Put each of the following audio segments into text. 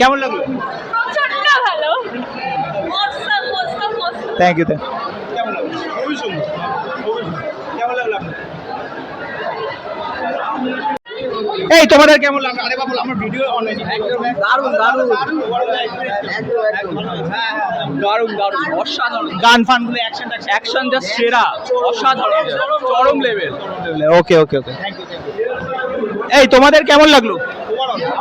কেমন লাগলো? প্রচন্ড ভালো। Thank you. কেমন লাগলো? খুবই সুন্দর। কেমন লাগলো আপনার? এই তোমাদের কেমন লাগলো? আরে বাবা আমার ভিডিও অনলাইন। একদম দারুণ দারুণ দারুণ দারুণ অসাধারণ। গান ফানগুলো অ্যাকশন জাস্ট সেরা, অসাধারণ, চরম level. Okay okay okay, thank you. এই তোমাদের কেমন লাগলো?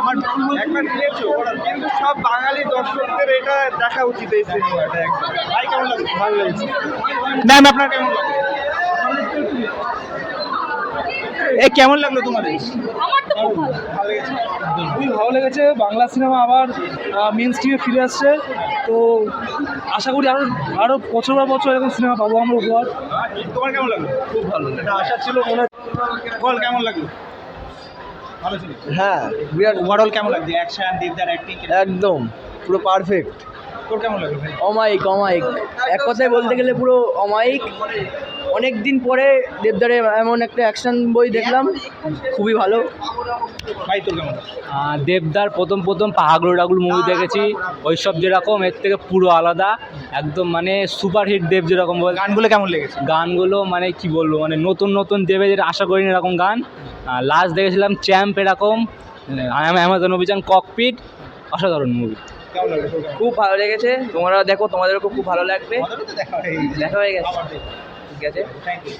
আমার একবার গিয়েছো কিন্তু সব বাঙালি দর্শকদের এটা দেখা উচিত এই সিনেমাটা একদম। ভাই কেমন লাগলো? ভালো লেগেছে। ম্যাম আপনার কেমন লাগলো? এই কেমন লাগলো তোমাদের? আমার তো খুব ভালো। ভালো লেগেছে। খুবই ভালো লেগেছে। বাংলা সিনেমা আবার মেন স্ট্রিমে ফিরে আসছে, তো আশা করি আরও বছর পর বছর এরকম সিনেমা পাবো আমরা উপহার। তোমার কেমন লাগলো? খুব ভালো। এটা আশা ছিল মনে বল কেমন লাগলো? ভালো ছিল। হ্যাঁ বিরাট ওভারঅল কেমন লাগছে? অ্যাকশন, দেবদার অ্যাক্টিং একদম পুরো পারফেক্ট। তোর কেমন লাগলো ভাই? অমায়িক অমায়িক, এক কথায় বলতে গেলে পুরো অমায়িক। অনেক দিন পরে দেবদারে এমন একটা অ্যাকশন বই দেখলাম, খুবই ভালো। ভাই তোর কেমন লাগলো? দেবদার প্রথম পাহাড় টাগুলো মুভি দেখেছি, ওইসব যেরকম এর থেকে পুরো আলাদা একদম, মানে সুপারহিট দেব যেরকম বল। গানগুলো কেমন লেগেছে? গানগুলো মানে কি বলবো, মানে নতুন দেবে যেটা আশা করিনি এরকম গান। লাস্ট দেখেছিলাম চ্যাম্প, এরকম অ্যামাজন অভিযান, ককপিট, অসাধারণ মুভি। কেমন লাগলো তোর? কেমন? খুব ভালো লেগেছে, তোমরা দেখো, তোমাদেরও খুব ভালো লাগবে। আমাদেরও তো দেখা হয়ে গেছে। দেখা হয়ে গেছে, আবার দেখো। ঠিক আছে। Thank you.